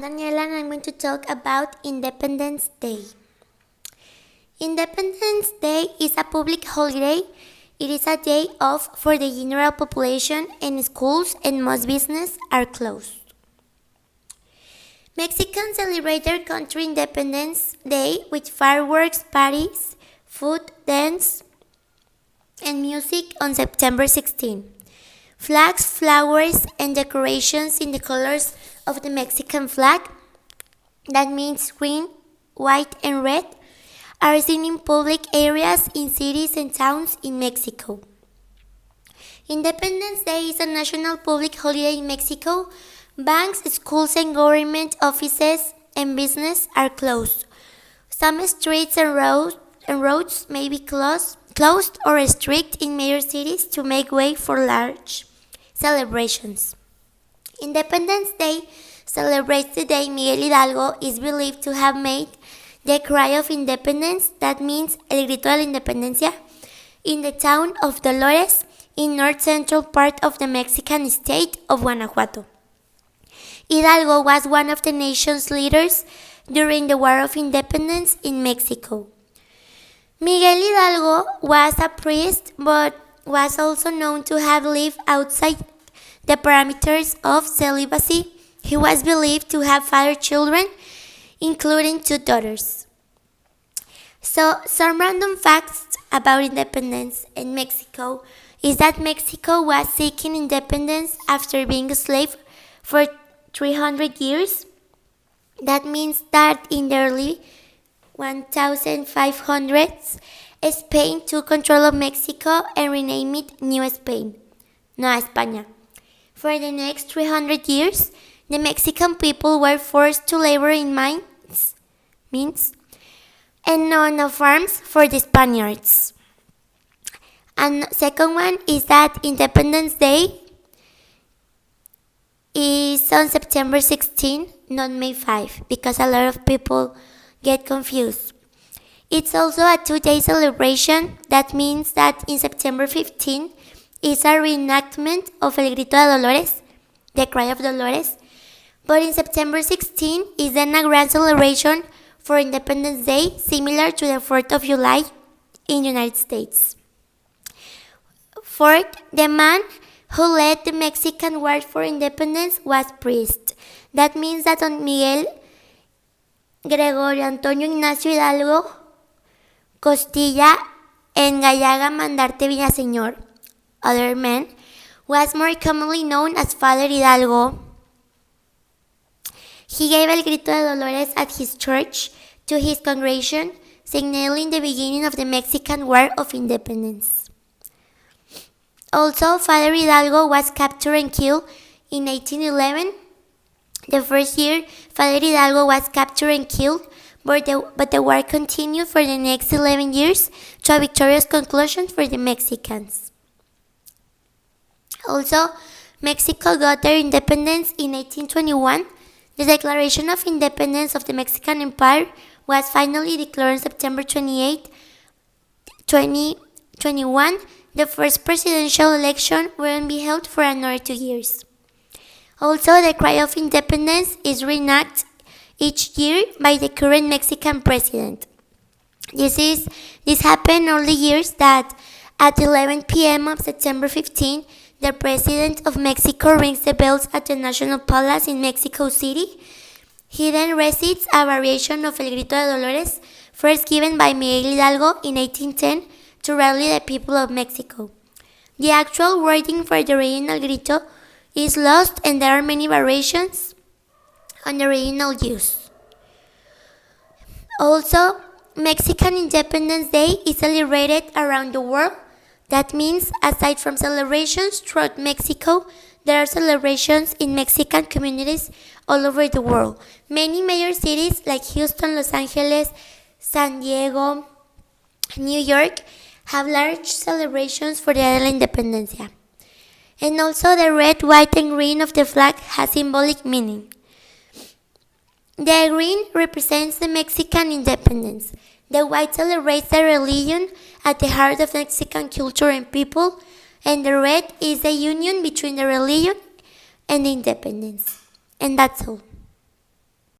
Daniela, and I'm going to talk about Independence Day. Independence Day is a public holiday. It is a day off for the general population, and schools and most businesses are closed. Mexicans celebrate their country Independence Day with fireworks, parties, food, dance, and music on September 16. Flags, flowers, and decorations in the colors of the Mexican flag, that means green, white, and red, are seen in public areas in cities and towns in Mexico. Independence Day is a national public holiday in Mexico. Banks, schools, and government offices and business are closed. Some streets and roads may be closed or restricted in major cities to make way for large celebrations. Independence Day celebrates the day Miguel Hidalgo is believed to have made the cry of independence, that means El Grito de la Independencia, in the town of Dolores in north-central part of the Mexican state of Guanajuato. Hidalgo was one of the nation's leaders during the War of Independence in Mexico. Miguel Hidalgo was a priest, but was also known to have lived outside the parameters of celibacy. He was believed to have fathered children, including 2 daughters. So, some random facts about independence in Mexico is that Mexico was seeking independence after being a slave for 300 years. That means that in the early 1500s, Spain took control of Mexico and renamed it New Spain, Nueva España. For the next 300 years, the Mexican people were forced to labor in mines, and on farms for the Spaniards. And second one is that Independence Day is on September 16, not May 5, because a lot of people get confused. It's also a 2-day celebration. That means that in September 15 is a reenactment of El Grito de Dolores, the Cry of Dolores. But in September 16 is then a grand celebration for Independence Day, similar to the 4th of July in the United States. Fourth, the man who led the Mexican War for Independence was priest. That means that Don Miguel Gregorio Antonio Ignacio Hidalgo Costilla and Gallaga Mandarte Villaseñor, other men, was more commonly known as Father Hidalgo. He gave El Grito de Dolores at his church to his congregation, signaling the beginning of the Mexican War of Independence. Also, Father Hidalgo was captured and killed in 1811. The first year, Father Hidalgo was captured and killed, but the war continued for the next 11 years to a victorious conclusion for the Mexicans. Also, Mexico got their independence in 1821. The Declaration of Independence of the Mexican Empire was finally declared on September 28, 2021. The first presidential election won't be held for another 2 years. Also, the Cry of Independence is reenacted each year by the current Mexican president. This happened all the years that at 11 p.m. of September 15, the President of Mexico rings the bells at the National Palace in Mexico City. He then recites a variation of El Grito de Dolores, first given by Miguel Hidalgo in 1810 to rally the people of Mexico. The actual wording for the original grito is lost, and there are many variations on the original use. Also, Mexican Independence Day is celebrated around the world. That means, aside from celebrations throughout Mexico, there are celebrations in Mexican communities all over the world. Many major cities like Houston, Los Angeles, San Diego, New York have large celebrations for the Día de la Independencia. And also the red, white, and green of the flag has symbolic meaning. The green represents the Mexican independence. The white celebrates the religion at the heart of Mexican culture and people, and the red is the union between the religion and the independence. And that's all.